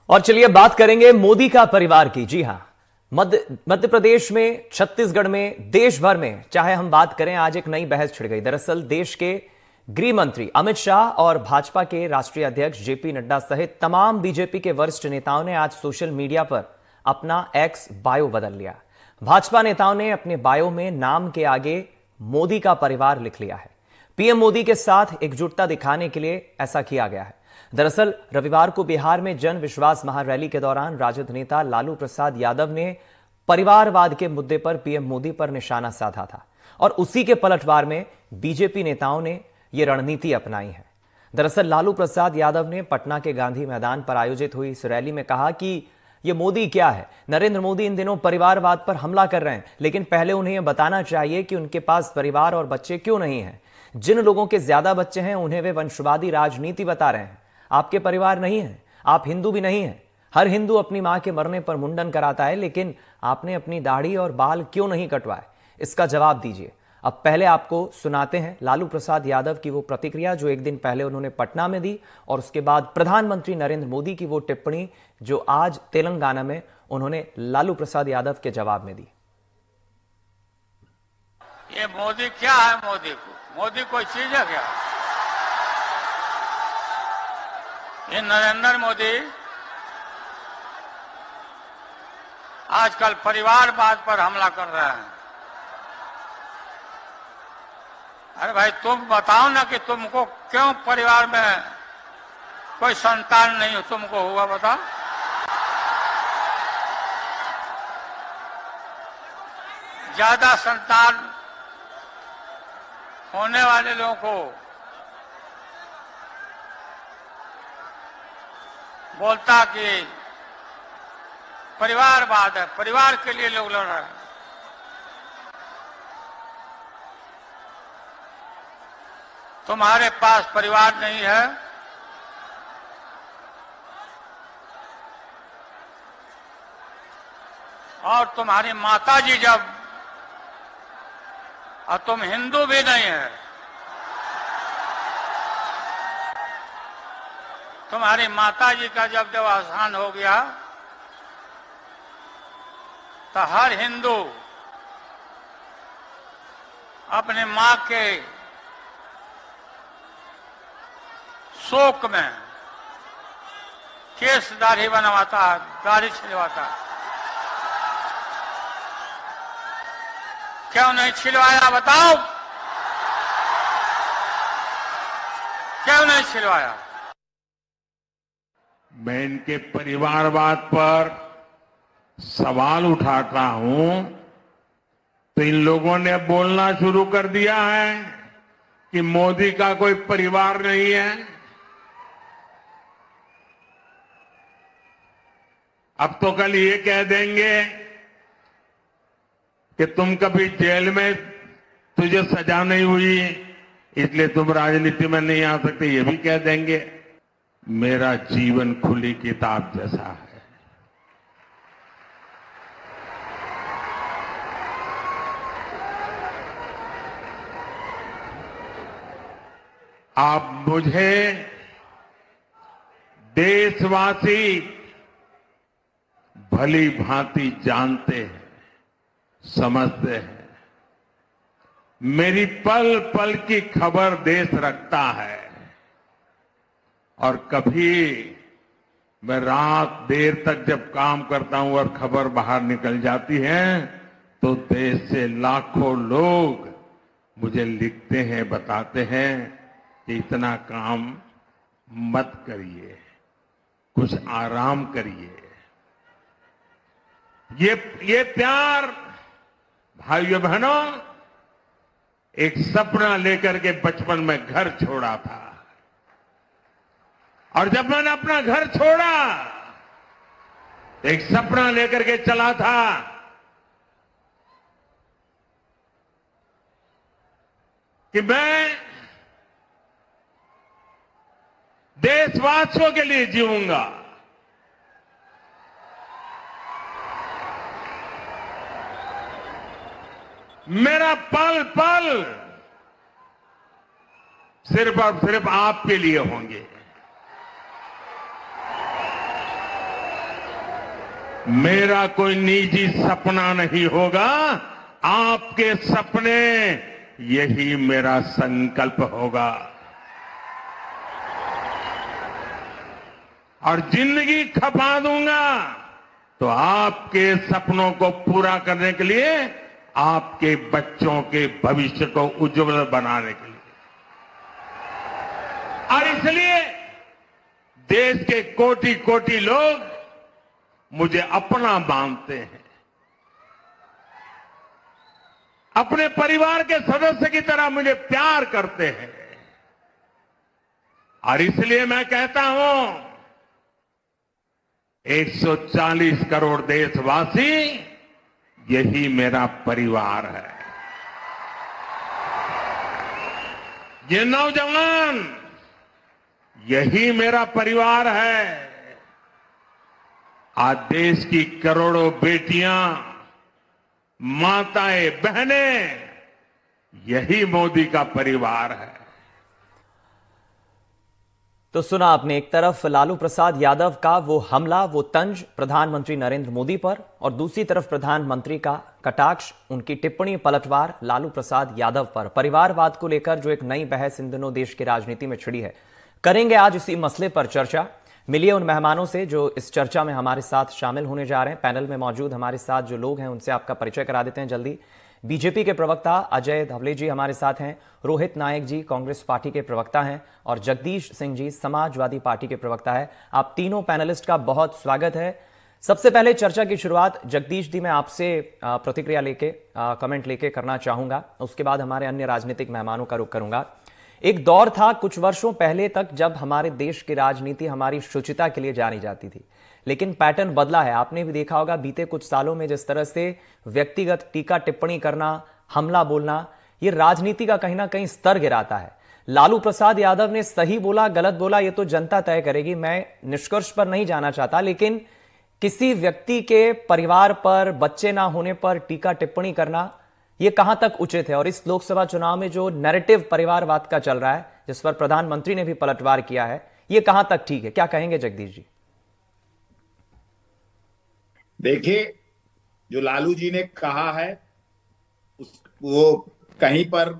और चलिए बात करेंगे मोदी का परिवार की। जी हां, मध्य प्रदेश में, छत्तीसगढ़ में, देश भर में चाहे हम बात करें, आज एक नई बहस छिड़ गई। दरअसल देश के गृह मंत्री अमित शाह और भाजपा के राष्ट्रीय अध्यक्ष जेपी नड्डा सहित तमाम बीजेपी के वरिष्ठ नेताओं ने आज सोशल मीडिया पर अपना एक्स बायो बदल लिया। भाजपा नेताओं ने अपने बायो में नाम के आगे मोदी का परिवार लिख लिया है। पीएम मोदी के साथ एकजुटता दिखाने के लिए ऐसा किया गया है। दरअसल रविवार को बिहार में जन विश्वास महारैली के दौरान राजद नेता लालू प्रसाद यादव ने परिवारवाद के मुद्दे पर पीएम मोदी पर निशाना साधा था और उसी के पलटवार में बीजेपी नेताओं ने यह रणनीति अपनाई है। दरअसल लालू प्रसाद यादव ने पटना के गांधी मैदान पर आयोजित हुई इस रैली में कहा कि यह मोदी क्या है, नरेंद्र मोदी इन दिनों परिवारवाद पर हमला कर रहे हैं, लेकिन पहले उन्हें यह बताना चाहिए कि उनके पास परिवार और बच्चे क्यों नहीं हैं। जिन लोगों के ज्यादा बच्चे हैं उन्हें वे वंशवादी राजनीति बता रहे हैं। आपके परिवार नहीं है, आप हिंदू भी नहीं हैं। हर हिंदू अपनी मां के मरने पर मुंडन कराता है, लेकिन आपने अपनी दाढ़ी और बाल क्यों नहीं कटवाए, इसका जवाब दीजिए। अब पहले आपको सुनाते हैं लालू प्रसाद यादव की वो प्रतिक्रिया जो एक दिन पहले उन्होंने पटना में दी, और उसके बाद प्रधानमंत्री नरेंद्र मोदी की वो टिप्पणी जो आज तेलंगाना में उन्होंने लालू प्रसाद यादव के जवाब में दी। ये मोदी क्या है? मोदी कोई चीज है क्या? ये नरेंद्र मोदी आजकल परिवारवाद पर हमला कर रहे हैं। अरे भाई, तुम बताओ ना कि तुमको क्यों परिवार में कोई संतान नहीं तुमको हुआ, बताओ। ज्यादा संतान होने वाले लोगों को बोलता कि परिवारवाद है, परिवार के लिए लोग लड़ रहे हैं। तुम्हारे पास परिवार नहीं है, और तुम्हारी माताजी जब, और तुम हिंदू भी नहीं है, तुम्हारी माताजी का जब अवसान हो गया तो हर हिंदू अपने मां के शोक में केस दाढ़ी बनवाता है, दाढ़ी छिलवाता है। क्यों नहीं छिलवाया, बताओ? क्यों नहीं छिलवाया? मैं इनके परिवारवाद पर सवाल उठाता हूं तो इन लोगों ने बोलना शुरू कर दिया है कि मोदी का कोई परिवार नहीं है। अब तो कल ये कह देंगे कि तुम कभी जेल में, तुझे सजा नहीं हुई इसलिए तुम राजनीति में नहीं आ सकते, ये भी कह देंगे। मेरा जीवन खुली किताब जैसा है। आप मुझे देशवासी भली भांति जानते हैं, समझते हैं। मेरी पल पल की खबर देश रखता है, और कभी मैं रात देर तक जब काम करता हूं और खबर बाहर निकल जाती है तो देश से लाखों लोग मुझे लिखते हैं, बताते हैं कि इतना काम मत करिए, कुछ आराम करिए। ये प्यार भाइयों बहनों, एक सपना लेकर के बचपन में घर छोड़ा था, और जब मैंने अपना घर छोड़ा तो एक सपना लेकर के चला था कि मैं देशवासियों के लिए जीऊंगा। मेरा पल पल सिर्फ और सिर्फ आपके लिए होंगे। मेरा कोई निजी सपना नहीं होगा, आपके सपने, यही मेरा संकल्प होगा। और जिंदगी खपा दूंगा तो आपके सपनों को पूरा करने के लिए, आपके बच्चों के भविष्य को उज्जवल बनाने के लिए। और इसलिए देश के कोटि कोटि लोग मुझे अपना मानते हैं, अपने परिवार के सदस्य की तरह मुझे प्यार करते हैं। और इसलिए मैं कहता हूं, 140 करोड़ देशवासी, यही मेरा परिवार है। ये नौजवान, यही मेरा परिवार है। आज देश की करोड़ों बेटियां, माताएं, बहनें, यही मोदी का परिवार है। तो सुना आपने, एक तरफ लालू प्रसाद यादव का वो हमला, वो तंज प्रधानमंत्री नरेंद्र मोदी पर, और दूसरी तरफ प्रधानमंत्री का कटाक्ष, उनकी टिप्पणी, पलटवार लालू प्रसाद यादव पर। परिवारवाद को लेकर जो एक नई बहस इन दिनों देश की राजनीति में छिड़ी है, करेंगे आज इसी मसले पर चर्चा। मिलिए उन मेहमानों से जो इस चर्चा में हमारे साथ शामिल होने जा रहे हैं। पैनल में मौजूद हमारे साथ जो लोग हैं उनसे आपका परिचय करा देते हैं जल्दी। बीजेपी के प्रवक्ता अजय धवले जी हमारे साथ हैं, रोहित नायक जी कांग्रेस पार्टी के प्रवक्ता हैं, और जगदीश सिंह जी समाजवादी पार्टी के प्रवक्ता है। आप तीनों पैनलिस्ट का बहुत स्वागत है। सबसे पहले चर्चा की शुरुआत जगदीश जी मैं आपसे प्रतिक्रिया लेके, कमेंट लेके करना चाहूंगा, उसके बाद हमारे अन्य राजनीतिक मेहमानों का रुख करूंगा। एक दौर था कुछ वर्षों पहले तक जब हमारे देश की राजनीति हमारी शुचिता के लिए जानी जाती थी, लेकिन पैटर्न बदला है। आपने भी देखा होगा बीते कुछ सालों में जिस तरह से व्यक्तिगत टीका टिप्पणी करना, हमला बोलना, ये राजनीति का कहीं ना कहीं स्तर गिराता है। लालू प्रसाद यादव ने सही बोला गलत बोला ये तो जनता तय करेगी, मैं निष्कर्ष पर नहीं जाना चाहता, लेकिन किसी व्यक्ति के परिवार पर, बच्चे ना होने पर टीका टिप्पणी करना, ये कहां तक उचित है? और इस लोकसभा चुनाव में जो नैरेटिव परिवारवाद का चल रहा है, जिस पर प्रधानमंत्री ने भी पलटवार किया है, ये कहां तक ठीक है? क्या कहेंगे जगदीश जी? देखिए, जो लालू जी ने कहा है वो कहीं पर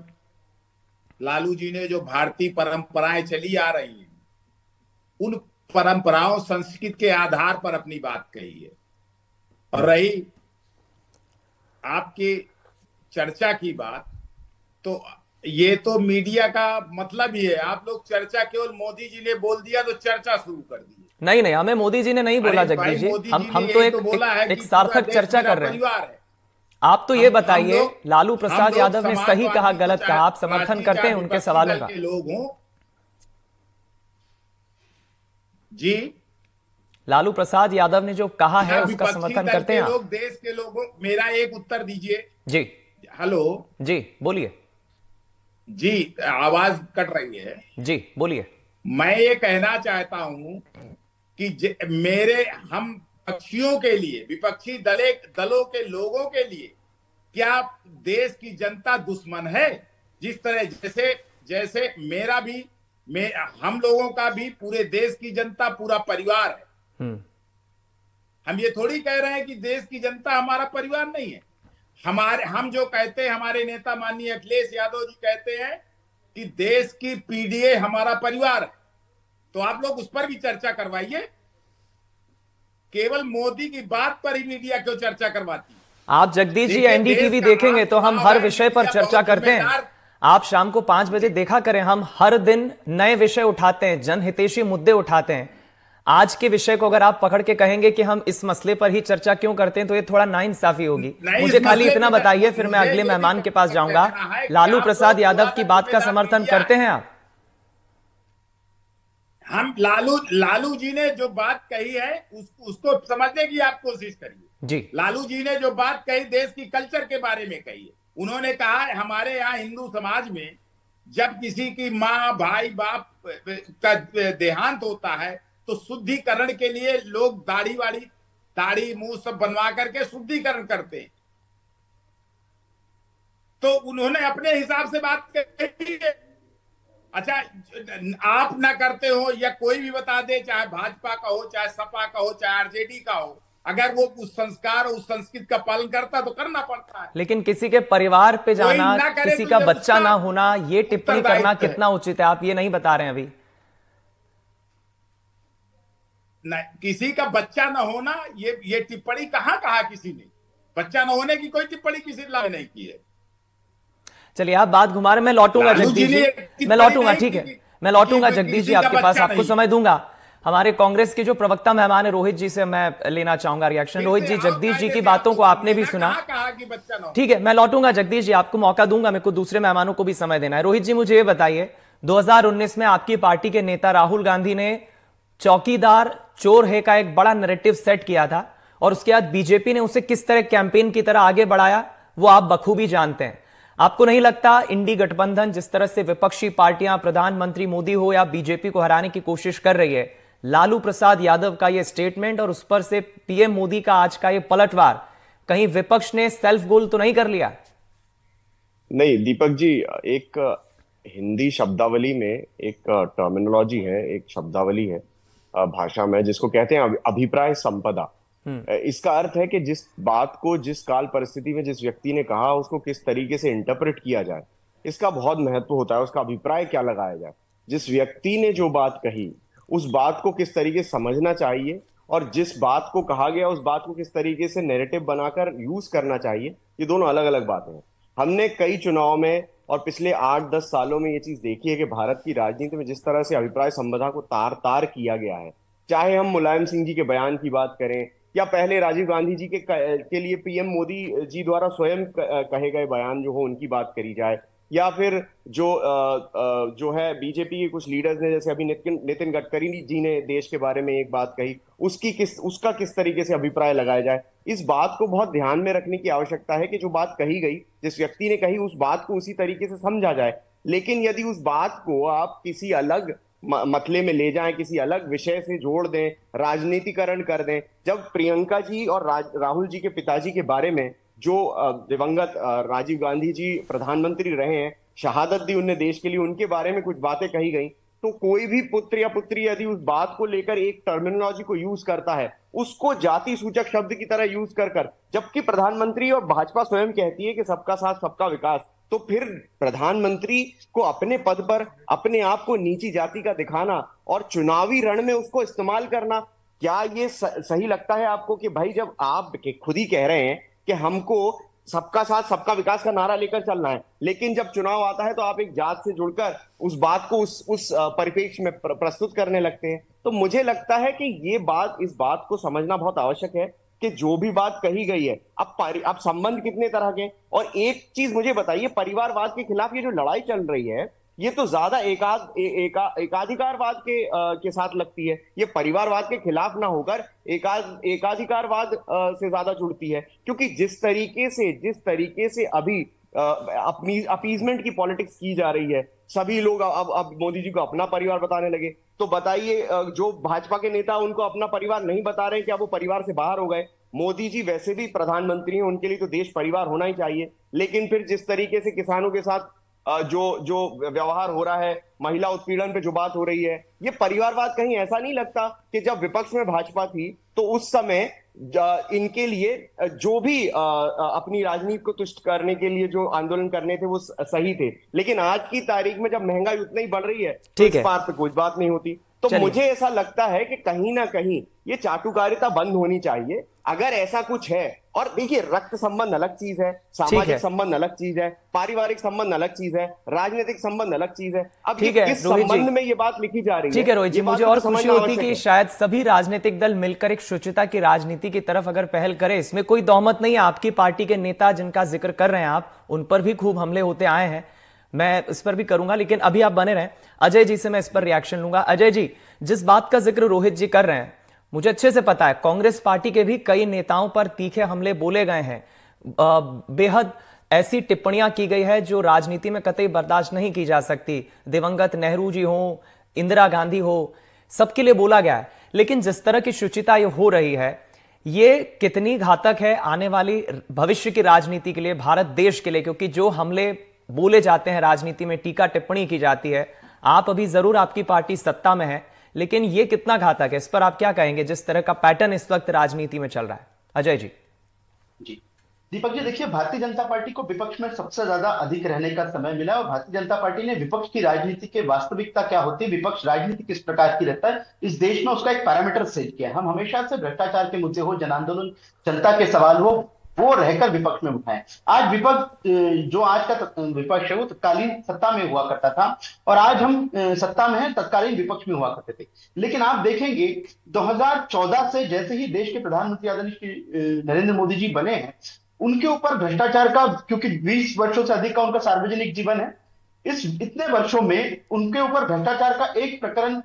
लालू जी ने जो भारतीय परंपराएं चली आ रही हैं, उन परंपराओं, संस्कृति के आधार पर अपनी बात कही है। और रही आपकी चर्चा की बात, तो ये तो मीडिया का मतलब ही है। आप लोग चर्चा केवल मोदी जी ने बोल दिया तो चर्चा शुरू कर दी। नहीं, हमें मोदी जी ने नहीं बोला जगदीश जी, हम तो एक सार्थक चर्चा कर रहे हैं। आप तो ये बताइए, लालू प्रसाद यादव ने सही कहा गलत कहा, आप समर्थन करते हैं उनके सवालों का? लोग हों जी, लालू प्रसाद यादव ने जो कहा है उसका समर्थन करते हैं लोग, देश के लोगों, मेरा एक उत्तर दीजिए जी। हेलो जी बोलिए जी, आवाज कट रही है जी, बोलिए। मैं ये कहना चाहता हूं कि हम पक्षियों के लिए, विपक्षी दलों के लोगों के लिए क्या देश की जनता दुश्मन है? जिस तरह जैसे मेरा भी, हम लोगों का भी, पूरे देश की जनता पूरा परिवार है। हम ये थोड़ी कह रहे हैं कि देश की जनता हमारा परिवार नहीं है। हम जो कहते हैं, हमारे नेता माननीय अखिलेश यादव जी कहते हैं कि देश की पीडीए हमारा परिवार है, तो आप लोग उस पर भी चर्चा करवाइए। केवल मोदी की बात पर ही मीडिया क्यों चर्चा करवाती है? आप जगदीश जी एनडीटीवी देखेंगे तो हम हर विषय पर चर्चा करते हैं। आप शाम को 5 बजे देखा करें, हम हर दिन नए विषय उठाते हैं, जनहितैषी मुद्दे उठाते हैं। आज के विषय को अगर आप पकड़ के कहेंगे कि हम इस मसले पर ही चर्चा क्यों करते हैं, तो ये थोड़ा नाइंसाफी होगी। मुझे खाली इतना बताइए, फिर मैं अगले मेहमान के पास जाऊंगा। लालू प्रसाद यादव की बात का समर्थन करते हैं आप? हम लालू जी ने जो बात कही है उसको समझने की आप कोशिश करिए जी। लालू जी ने जो बात कही देश की कल्चर के बारे में कही है। उन्होंने कहा हमारे यहाँ हिंदू समाज में जब किसी की माँ, भाई, बाप का देहांत होता है तो शुद्धिकरण के लिए लोग दाढ़ी मुंह सब बनवा करके शुद्धिकरण करते हैं। तो उन्होंने अपने हिसाब से बात कही है। अच्छा, आप ना करते हो या कोई भी बता दे, चाहे भाजपा का हो, चाहे सपा का हो, चाहे आरजेडी का हो, अगर वो उस संस्कार और उस संस्कृति का पालन करता तो करना पड़ता है। लेकिन किसी के परिवार पे जाना, ना करे किसी तो का ये बच्चा उसका ना होना, ये टिप्पणी करना उत्तरदायित्व है। कितना उचित है, आप ये नहीं बता रहे हैं अभी। किसी का बच्चा न होना, ये टिप्पणी कहाँ कहा किसी ने? बच्चा न होने की कोई टिप्पणी किसी ने नहीं की है। चलिए आप बात घुमा रहे, मैं लौटूंगा लालू जगदीश जी ने जी, मैं लौटूंगा, ठीक है, मैं लौटूंगा जगदीश जी किसी का आपके पास, बच्चा आपको नहीं। समय दूंगा। हमारे कांग्रेस के जो प्रवक्ता मेहमान है रोहित जी से मैं लेना चाहूंगा रिएक्शन। रोहित जी, जगदीश जी की बातों को आपने भी सुना, कहा कि बच्चा न हो। ठीक है, मैं लौटूंगा जगदीश जी, आपको मौका दूंगा, मेरे को दूसरे मेहमानों को भी समय देना है। रोहित जी मुझे ये बताइए, 2019 में आपकी पार्टी के नेता राहुल गांधी ने चौकीदार चोर है का एक बड़ा नैरेटिव सेट किया था, और उसके बाद बीजेपी ने उसे किस तरह कैंपेन की तरह आगे बढ़ाया वो आप बखूबी जानते हैं। आपको नहीं लगता इंडी गठबंधन जिस तरह से विपक्षी पार्टियां प्रधानमंत्री मोदी हो या बीजेपी को हराने की कोशिश कर रही है, लालू प्रसाद यादव का यह स्टेटमेंट और उस पर से पीएम मोदी का आज का यह पलटवार, कहीं विपक्ष ने सेल्फ गोल तो नहीं कर लिया? नहीं दीपक जी, एक हिंदी शब्दावली में एक टर्मिनोलॉजी है, एक शब्दावली है भाषा में, जिसको कहते हैं अभिप्राय संपदा। इसका अर्थ है कि जिस बात को जिस काल परिस्थिति में जिस व्यक्ति ने कहा उसको किस तरीके से इंटरप्रेट किया जाए, इसका बहुत महत्व होता है। उसका अभिप्राय क्या लगाया जाए, जिस व्यक्ति ने जो बात कही उस बात को किस तरीके से समझना चाहिए, और जिस बात को कहा गया उस बात को किस तरीके से नैरेटिव बनाकर यूज करना चाहिए, ये दोनों अलग अलग बातें हैं। हमने कई चुनाव में और पिछले 8-10 सालों में ये चीज देखी है कि भारत की राजनीति में जिस तरह से अभिप्राय संपदा को तार तार किया गया है, चाहे हम मुलायम सिंह जी के बयान की बात करें या पहले राजीव गांधी जी के लिए पीएम मोदी जी द्वारा स्वयं कहे गए बयान जो हो उनकी बात करी जाए, या फिर जो है बीजेपी के कुछ लीडर्स ने, जैसे अभी नितिन गडकरी जी ने देश के बारे में एक बात कही, उसका किस तरीके से अभिप्राय लगाया जाए, इस बात को बहुत ध्यान में रखने की आवश्यकता है कि जो बात कही गई, जिस व्यक्ति ने कही, उस बात को उसी तरीके से समझा जाए। लेकिन यदि उस बात को आप किसी अलग मतले में ले जाएं, किसी अलग विषय से जोड़ दें, राजनीतिकरण कर दें। जब प्रियंका जी और राहुल जी के पिताजी के बारे में जो दिवंगत राजीव गांधी जी प्रधानमंत्री रहे हैं, शहादत दी उनने देश के लिए, उनके बारे में कुछ बातें कही गई, तो कोई भी पुत्र या पुत्री यदि उस बात को लेकर एक टर्मिनोलॉजी को यूज करता है, उसको जाति सूचक शब्द की तरह यूज कर, जबकि प्रधानमंत्री और भाजपा स्वयं कहती है कि सबका साथ सबका विकास, तो फिर प्रधानमंत्री को अपने पद पर अपने आप को नीची जाति का दिखाना और चुनावी रण में उसको इस्तेमाल करना, क्या ये सही लगता है आपको? कि भाई जब आप खुद ही कह रहे हैं कि हमको सबका साथ सबका विकास का नारा लेकर चलना है, लेकिन जब चुनाव आता है तो आप एक जात से जुड़कर उस बात को उस परिप्रेक्ष्य में प्रस्तुत करने लगते हैं। तो मुझे लगता है कि इस बात को समझना बहुत आवश्यक है कि जो भी बात कही गई है, अब संबंध कितने तरह के। और एक चीज मुझे बताइए, परिवारवाद के खिलाफ ये जो लड़ाई चल रही है, ये तो ज्यादा एकाधिकारवाद के साथ लगती है। ये परिवारवाद के खिलाफ ना होकर एकाधिकारवाद से ज्यादा जुड़ती है, क्योंकि जिस तरीके से अभी अपनी अपीजमेंट की पॉलिटिक्स की जा रही है, सभी लोग अब मोदी जी को अपना परिवार बताने लगे। तो बताइए, जो भाजपा के नेता उनको अपना परिवार नहीं बता रहे, क्या वो परिवार से बाहर हो गए? मोदी जी वैसे भी प्रधानमंत्री हैं, उनके लिए तो देश परिवार होना ही चाहिए। लेकिन फिर जिस तरीके से किसानों के साथ जो व्यवहार हो रहा है, महिला उत्पीड़न पे जो बात हो रही है, ये परिवारवाद कहीं ऐसा नहीं लगता कि जब विपक्ष में भाजपा थी तो उस समय इनके लिए जो भी अपनी राजनीति को तुष्ट करने के लिए जो आंदोलन करने थे वो सही थे। लेकिन आज की तारीख में जब महंगाई उतनी ही बढ़ रही है तो इस बात पे कुछ बात नहीं होती। तो मुझे ऐसा लगता है कि कहीं ना कहीं ये चाटुकारिता बंद होनी चाहिए, अगर ऐसा कुछ है। और देखिए, रक्त संबंध अलग चीज है, सामाजिक संबंध अलग चीज है, पारिवारिक संबंध अलग चीज है, राजनीतिक संबंध अलग चीज है। अब ये किस संबंध में ये बात लिखी जा रही है? ठीक है रोहित जी, मुझे और खुशी होती कि शायद सभी राजनीतिक दल मिलकर एक शुचिता की राजनीति की तरफ अगर पहल करें। इसमें कोई दौमत नहीं है, आपकी पार्टी के नेता जिनका जिक्र कर रहे हैं आप, उन पर भी खूब हमले होते आए हैं, मैं इस पर भी करूंगा, लेकिन अभी आप बने रहें। अजय जी से मैं इस पर रिएक्शन लूंगा। अजय जी, जिस बात का जिक्र रोहित जी कर रहे हैं, मुझे अच्छे से पता है कांग्रेस पार्टी के भी कई नेताओं पर तीखे हमले बोले गए हैं, बेहद ऐसी टिप्पणियां की गई है जो राजनीति में कतई बर्दाश्त नहीं की जा सकती। दिवंगत नेहरू जी हो, इंदिरा गांधी हो, सबके लिए बोला गया है। लेकिन जिस तरह की शुचिता ये हो रही है, ये कितनी घातक है आने वाली भविष्य की राजनीति के लिए, भारत देश के लिए? क्योंकि जो हमले बोले जाते हैं राजनीति में, टीका टिप्पणी की जाती है, आप अभी जरूर आपकी पार्टी सत्ता में है, लेकिन ये कितना घातक है, इस पर आप क्या कहेंगे, जिस तरह का पैटर्न इस वक्त राजनीति में चल रहा है? अजय जी। जी दीपक जी, देखिए, भारतीय जनता पार्टी को विपक्ष में सबसे ज्यादा अधिक रहने का समय मिला और भारतीय जनता पार्टी ने विपक्ष की राजनीति के वास्तविकता क्या होती है, विपक्ष राजनीति किस प्रकार की रहता है, इस देश में उसका एक पैरामीटर सेट किया है। हम हमेशा से भ्रष्टाचार के मुद्दे हो, जन आंदोलन, जनता के सवाल हो, वो रहकर विपक्ष में उठाए। आज विपक्ष, जो आज का विपक्ष है, वो तत्कालीन सत्ता में हुआ करता था और आज हम सत्ता में हैं, तत्कालीन विपक्ष में हुआ करते थे। लेकिन आप देखेंगे 2014 से जैसे ही देश के प्रधानमंत्री आदरणीय नरेंद्र मोदी जी बने हैं, उनके ऊपर भ्रष्टाचार का, क्योंकि 20 वर्षों से अधिक का उनका सार्वजनिक जीवन है, इस इतने वर्षों में उनके ऊपर भ्रष्टाचार का एक प्रकरण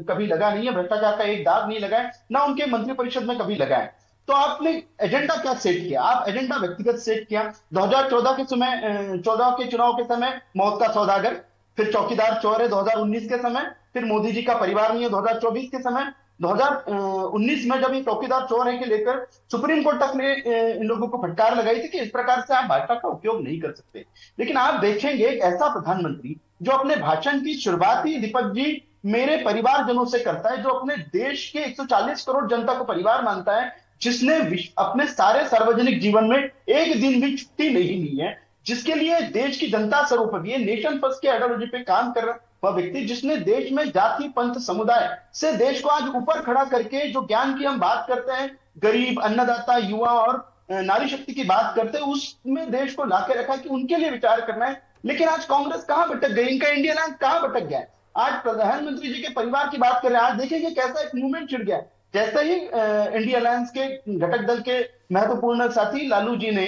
कभी लगा नहीं है, भ्रष्टाचार का एक दाग नहीं लगा है, ना उनके मंत्रिपरिषद में कभी लगा है। तो आपने एजेंडा क्या सेट किया? आप एजेंडा व्यक्तिगत सेट किया। 2014 के समय, 14 के चुनाव के समय मौत का सौदागर, फिर चौकीदार चोर है 2019 के समय, फिर मोदी जी का परिवार नहीं है 2024 के समय, 2019 में जब ये चौकीदार चोर है के लेकर सुप्रीम कोर्ट तक ने इन लोगों को फटकार लगाई थी कि इस प्रकार से आप भाषा का उपयोग नहीं कर सकते। लेकिन आप देखेंगे एक ऐसा प्रधानमंत्री जो अपने भाषण की शुरुआत ही, दीपक जी, मेरे परिवारजनों से करता है, जो अपने देश के 140 करोड़ जनता को परिवार मानता है, जिसने अपने सारे सार्वजनिक जीवन में एक दिन भी छुट्टी नहीं ली है, जिसके लिए देश की जनता सर्वोपरि नेशन फर्स्ट के आइडियोलॉजी पे काम कर रहा वह व्यक्ति, जिसने देश में जाति पंथ समुदाय से देश को आज ऊपर खड़ा करके, जो ज्ञान की हम बात करते हैं, गरीब, अन्नदाता, युवा और नारी शक्ति की बात करते हैं, उसमें देश को लाके रखा कि उनके लिए विचार करना है। लेकिन आज कांग्रेस कहां भटक गई, इनका इंडिया अलायंस कहां भटक गया है? आज प्रधानमंत्री जी के परिवार की बात कर रहे हैं, आज देखेंगे कैसा एक मूवमेंट छिड़ गया है। जैसे ही इंडिया अलायंस के घटक दल के महत्वपूर्ण साथी लालू जी ने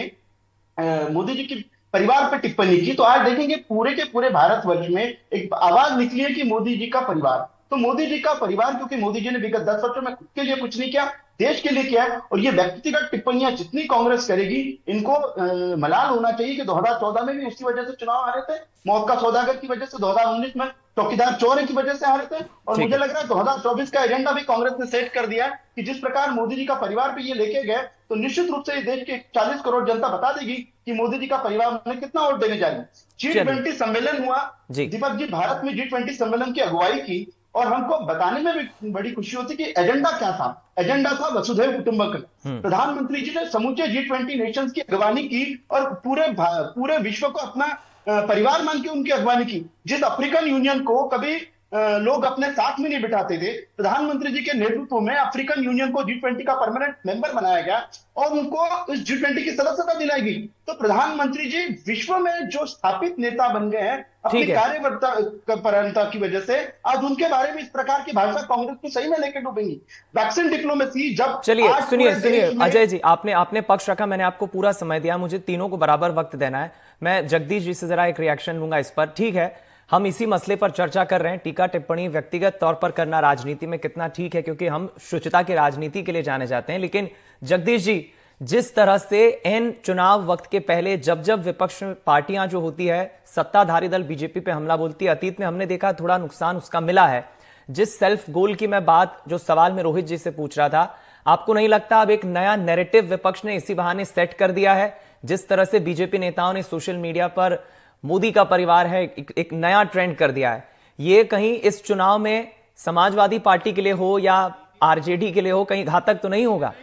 मोदी जी की परिवार पर टिप्पणी की, तो आज देखेंगे पूरे के पूरे भारतवर्ष में एक आवाज निकली है कि मोदी जी का परिवार। तो मोदी जी का परिवार, क्योंकि मोदी जी ने विगत 10 वर्षों में खुद के लिए कुछ नहीं किया, देश के लिए किया है। और ये व्यक्तिगत टिप्पणियां जितनी कांग्रेस करेगी, इनको मलाल होना चाहिए कि 2014 में भी उसी वजह से चुनाव हारे थे, मौत का सौदागर की वजह से, 2019 में चौकीदार चोर की वजह से हारे थे। और मुझे लग रहा है 2024 का एजेंडा भी कांग्रेस ने सेट कर दिया है कि जिस प्रकार मोदी जी का परिवार पे ये लेके गए, तो निश्चित रूप से देश के 40 करोड़ जनता बता देगी कि मोदी जी का परिवार में कितना वोट देने जा रही है। G20 सम्मेलन हुआ दीपक जी, भारत में G20 सम्मेलन की अगुवाई की और हमको बताने में भी बड़ी खुशी होती कि एजेंडा क्या था। एजेंडा था वसुधैव कुटुंबकम। प्रधानमंत्री जी ने समूचे G20 नेशंस की अगवानी की और पूरे विश्व को अपना परिवार मान के उनकी अगवानी की। जिस अफ्रीकन यूनियन को कभी लोग अपने साथ में नहीं बिठाते थे, प्रधानमंत्री जी के नेतृत्व में अफ्रीकन यूनियन को G20 का परमानेंट मेंबर बनाया गया और उनको इस G20 की सदस्यता दिलाई गई। तो प्रधानमंत्री जी विश्व में जो स्थापित नेता बन गए हैं अपनी कार्यपरता की वजह से, आज उनके बारे में इस प्रकार की भाषा कांग्रेस को सही में लेकर डूबेंगी। वैक्सीन डिप्लोमेसी, जब चलिए सुनिए अजय जी, आपने पक्ष रखा, मैंने आपको पूरा समय दिया, मुझे तीनों को बराबर वक्त देना है। मैं जगदीश जी से जरा एक रिएक्शन लूंगा इस पर। ठीक है, हम इसी मसले पर चर्चा कर रहे हैं, टीका टिप्पणी व्यक्तिगत तौर पर करना राजनीति में कितना ठीक है, क्योंकि हम शुचिता की राजनीति के लिए जाने जाते हैं। लेकिन जगदीश जी, जिस तरह से एन चुनाव वक्त के पहले जब विपक्ष पार्टियां जो होती है, सत्ताधारी दल बीजेपी पे हमला बोलती है, अतीत में हमने देखा थोड़ा नुकसान उसका मिला है। जिस सेल्फ गोल की मैं बात, जो सवाल में रोहित जी से पूछ रहा था, आपको नहीं लगता अब एक नया नैरेटिव विपक्ष ने इसी बहाने सेट कर दिया है? जिस तरह से बीजेपी नेताओं ने सोशल मीडिया पर मोदी का परिवार है एक नया ट्रेंड कर दिया है, ये कहीं इस चुनाव में समाजवादी पार्टी के लिए हो या आरजेडी के लिए हो, कहीं घातक तो नहीं होगा?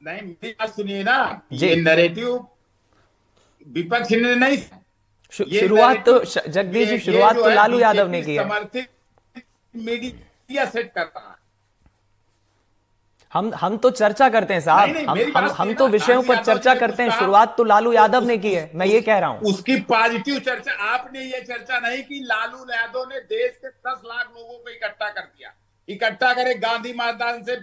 नहीं, मेरी बात सुनिए ना, ये नैरेटिव विपक्ष ने नहीं, शुरुआत तो जगदीश जी, शुरुआत तो लालू यादव ने की है। समर्थित मीडिया सेट करता है। हम तो चर्चा करते हैं साहब, हम तो विषयों पर चर्चा करते हैं, शुरुआत तो लालू यादव ने की है, मैं ये कह रहा हूं। उसकी पॉजिटिव चर्चा, आपने ये चर्चा नहीं की लालू यादव ने देश के 10 लाख लोगों को इकट्ठा कर दिया, इकट्ठा करे गांधी मैदान से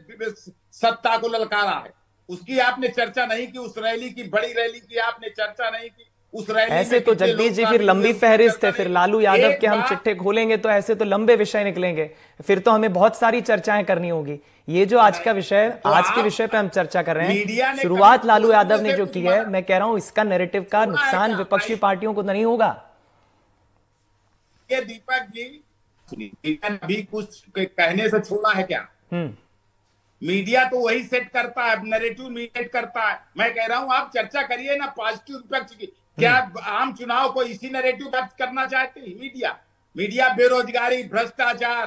सत्ता को ललकारा है, उसकी आपने चर्चा नहीं की। उस रैली की, बड़ी रैली की आपने चर्चा नहीं की। उस रैली ऐसे तो जगदीश जी फिर लंबी फहरिस्त है, फिर लालू यादव के हम चिट्ठे खोलेंगे तो ऐसे तो लंबे विषय निकलेंगे, फिर तो हमें बहुत सारी चर्चाएं करनी होगी। ये जो आज का विषय, आज के विषय पे हम चर्चा कर रहे हैं, शुरुआत लालू यादव ने जो की है, मैं कह रहा हूं इसका नैरेटिव का नुकसान विपक्षी पार्टियों को तो नहीं होगा? ये दीपक जी अभी कुछ कहने से छोड़ा है क्या? मीडिया तो वही सेट करता है, नैरेटिव मीडिया सेट करता है। मैं कह रहा हूं आप चर्चा करिए ना पॉजिटिव विपक्ष की। क्या आम चुनाव को इसी नैरेटिव का करना चाहती है मीडिया बेरोजगारी, भ्रष्टाचार,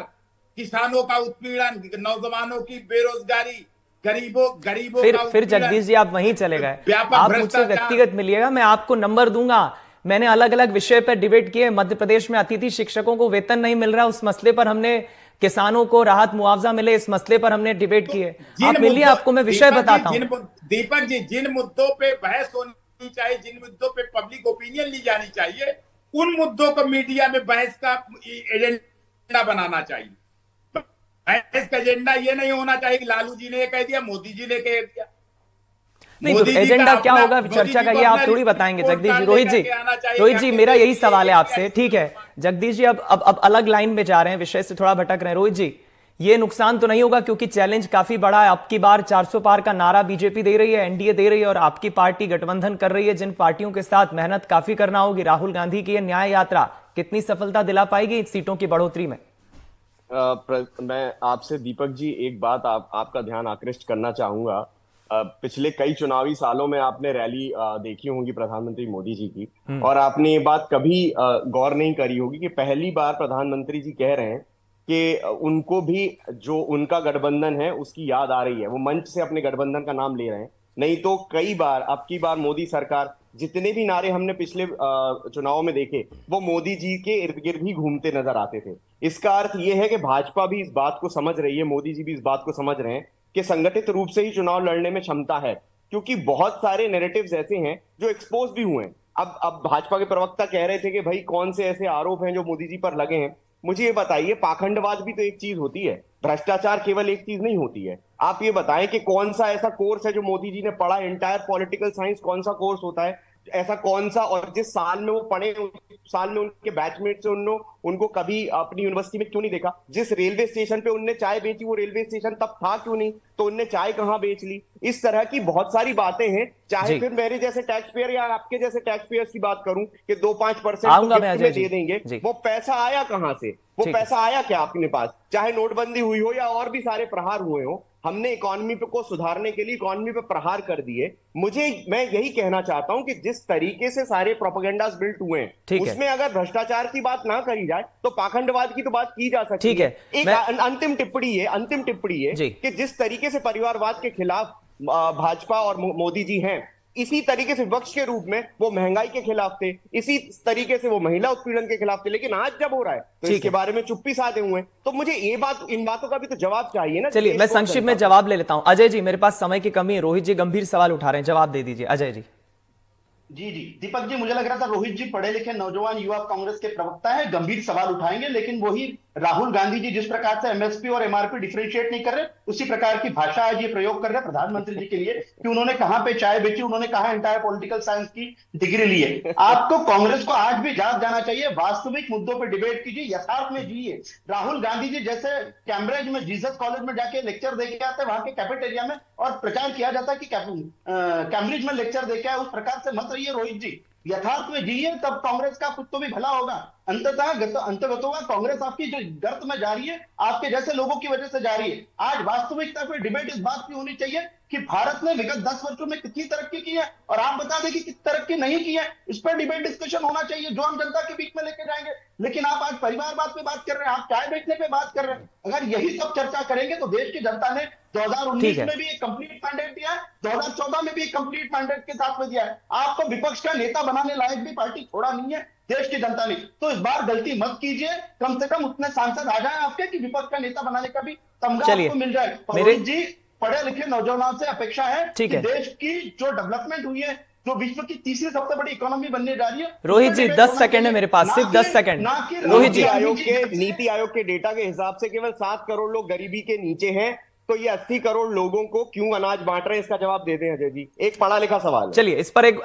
किसानों का उत्पीड़न, नौजवानों की बेरोजगारी, गरीबों का फिर जगदीश जी आप वहीं चले गए। आप मुझसे व्यक्तिगत मिलिएगा, मैं आपको नंबर दूंगा। मैंने अलग अलग विषय पर डिबेट किए। मध्य प्रदेश में अतिथि शिक्षकों को वेतन नहीं मिल रहा, उस मसले पर हमने, किसानों को राहत मुआवजा मिले, इस मसले पर हमने डिबेट किए। आप मिलिए, आपको मैं विषय बताता हूं। दीपक जी, जिन मुद्दों पे बहस होनी चाहिए, जिन मुद्दों पे पब्लिक ओपिनियन ली जानी चाहिए, उन मुद्दों को मीडिया में बहस का एजेंडा बनाना चाहिए। बहस का एजेंडा ये नहीं होना चाहिए कि लालू जी ने कह दिया, मोदी जी ने कह दिया। नहीं तो एजेंडा क्या होगा चर्चा का, ये आप थोड़ी बताएंगे जगदीश जी। रोहित जी मेरा यही सवाल है आपसे। ठीक है जगदीश जी, अब अलग लाइन में जा रहे हैं, विषय से थोड़ा भटक रहे हैं। रोहित जी, ये नुकसान तो नहीं होगा क्योंकि चैलेंज काफी बड़ा है। आपकी बार 400 पार का नारा बीजेपी दे रही है, एनडीए दे रही है, और आपकी पार्टी गठबंधन कर रही है, जिन पार्टियों के साथ मेहनत काफी करना होगी। राहुल गांधी की ये न्याय यात्रा कितनी सफलता दिला पाएगी सीटों की बढ़ोतरी में? मैं आपसे दीपक जी एक बात आपका ध्यान आकृष्ट करना चाहूंगा। पिछले कई चुनावी सालों में आपने रैली देखी होगी प्रधानमंत्री मोदी जी की, और आपने ये बात कभी गौर नहीं करी होगी कि पहली बार प्रधानमंत्री जी कह रहे हैं कि उनको भी जो उनका गठबंधन है उसकी याद आ रही है। वो मंच से अपने गठबंधन का नाम ले रहे हैं। नहीं तो कई बार, अब की बार मोदी सरकार, जितने भी नारे हमने पिछले चुनाव में देखे, वो मोदी जी के इर्द गिर्द ही घूमते नजर आते थे। इसका अर्थ यह है कि भाजपा भी इस बात को समझ रही है, मोदी जी भी इस बात को समझ रहे हैं कि संगठित रूप से ही चुनाव लड़ने में क्षमता है, क्योंकि बहुत सारे नैरेटिव्स ऐसे हैं जो एक्सपोज भी हुए हैं। अब भाजपा के प्रवक्ता कह रहे थे कि भाई कौन से ऐसे आरोप हैं जो मोदी जी पर लगे हैं। मुझे ये बताइए, पाखंडवाद भी तो एक चीज होती है, भ्रष्टाचार केवल एक चीज नहीं होती है। आप ये बताएं कि कौन सा ऐसा कोर्स है जो मोदी जी ने पढ़ा, एंटायर पॉलिटिकल साइंस कौन सा कोर्स होता है ऐसा, कौन सा, और जिस साल में वो पढ़े उस साल में उनके बैचमेट से उनको कभी अपनी यूनिवर्सिटी में क्यों नहीं देखा? जिस रेलवे स्टेशन पे उनने चाय बेची वो रेलवे स्टेशन तब था क्यों नहीं? तो उनने चाय कहां बेच ली? इस तरह की बहुत सारी बातें हैं। चाहे फिर मेरे जैसे टैक्स पेयर या आपके जैसे टैक्स पेयर्स की बात करूं कि 2-5% दे देंगे, वो पैसा आया कहां से? वो पैसा आया क्या अपने पास? चाहे नोटबंदी हुई हो या और भी सारे प्रहार हुए हो, हमने इकोनॉमी को सुधारने के लिए इकोनॉमी पे प्रहार कर दिए। मैं यही कहना चाहता हूं कि जिस तरीके से सारे प्रोपेगेंडास बिल्ट हुए हैं, उसमें अगर भ्रष्टाचार की बात ना करी जाए तो पाखंडवाद की तो बात की जा सकती है। एक अंतिम टिप्पणी है कि जिस तरीके से परिवारवाद के खिलाफ भाजपा और मोदी जी हैं, इसी तरीके से विपक्ष के रूप में वो महंगाई के खिलाफ थे, इसी तरीके से वो महिला उत्पीड़न के खिलाफ थे। लेकिन आज जब हो रहा है तो इसके बारे में चुप्पी साधे हुए हैं। तो मुझे इन बातों का भी तो जवाब चाहिए ना। चलिए मैं संक्षिप्त में जवाब ले लेता हूं। अजय जी, मेरे पास समय की कमी है, रोहित जी गंभीर सवाल उठा रहे हैं, जवाब दे दीजिए अजय जी। जी दीपक जी, मुझे लग रहा था रोहित जी पढ़े लिखे नौजवान युवा कांग्रेस के प्रवक्ता है, गंभीर सवाल उठाएंगे, लेकिन वही राहुल गांधी जी जिस प्रकार से एमएसपी और एमआरपी डिफरेंशिएट नहीं कर रहे, उसी प्रकार की भाषा आज ये प्रयोग कर रहे हैं प्रधानमंत्री जी के लिए कि उन्होंने कहां पे चाय बेची, उन्होंने कहा एंटायर पॉलिटिकल साइंस की डिग्री ली है। आपको कांग्रेस को आज भी जाग जाना चाहिए, वास्तविक मुद्दों पर डिबेट कीजिए, यथार्थ में जिए। राहुल गांधी जी जैसे कैम्ब्रिज में जीसस कॉलेज में जाके लेक्चर दे के आते, वहां के कैफेटेरिया में, और प्रचार किया जाता है कि कैम्ब्रिज में लेक्चर दे के आए, उस प्रकार से मत रहिए रोहित जी, यथार्थ में जिए, तब कांग्रेस का कुछ तो भी भला होगा। अंततः कांग्रेस आपकी जो गर्त में जा रही है, आपके जैसे लोगों की वजह से जा रही है। आज वास्तविकता पे डिबेट इस बात की होनी चाहिए कि भारत ने विगत 10 वर्षों में कितनी तरक्की की है, और आप बता दें कि कितनी तरक्की नहीं की है। इस पर डिबेट डिस्कशन होना चाहिए जो हम जनता के बीच में लेके जाएंगे। लेकिन आप आज परिवारवाद पे बात कर रहे हैं, आप चाय बेचने पे बात कर रहे हैं। अगर यही सब चर्चा करेंगे तो देश की जनता ने 2019 में भी एक कंप्लीट मैंडेट दिया है, 2014 में भी एक कंप्लीट मैंडेट के साथ में दिया है। आपको विपक्ष का नेता बनाने लायक भी पार्टी छोड़ा नहीं है देश की जनता ने। तो इस बार गलती मत कीजिए, कम से कम उतने सांसद आ जाए आपके कि विपक्ष का नेता बनाने का भी तमगा आपको मिल जाए। रोहित जी, पढ़े लिखे नौजवानों से अपेक्षा है कि देश की जो डेवलपमें हुई है, जो विश्व की तीसरी सबसे बड़ी इकोनॉमी बनने जा रही है। रोहित जी 10 सेकंड है मेरे पास, सिर्फ 10 सेकंड। रोहित जी, नीति आयोग के डेटा के हिसाब से केवल 7 करोड़ लोग गरीबी के नीचे हैं, तो ये 80 करोड़ लोगों को क्यों अनाज बांट रहे हैं, इसका जवाब दे दें अजय जी। एक पढ़ा लिखा सवाल। चलिए इस पर एक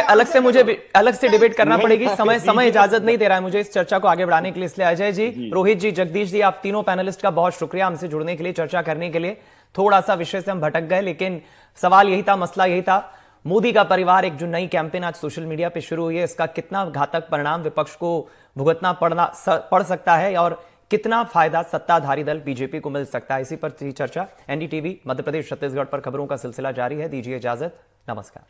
अलग से मुझे अलग से डिबेट करना पड़ेगी, समय इजाजत नहीं दे रहा है मुझे इस चर्चा को आगे बढ़ाने के लिए। इसलिए अजय जी, रोहित जी, जगदीश जी, आप तीनों पैनलिस्ट का बहुत शुक्रिया हमसे जुड़ने के लिए, चर्चा करने के लिए। थोड़ा सा विषय से हम भटक गए, लेकिन सवाल यही था, मसला यही था। मोदी का परिवार, एक जो नई कैंपेन आज सोशल मीडिया पे शुरू हुई है, इसका कितना घातक परिणाम विपक्ष को भुगतना पड़ सकता है, और कितना फायदा सत्ताधारी दल बीजेपी को मिल सकता है, इसी पर चर्चा। एनडीटीवी मध्य प्रदेश छत्तीसगढ़ पर खबरों का सिलसिला जारी है। दीजिए इजाजत, नमस्कार।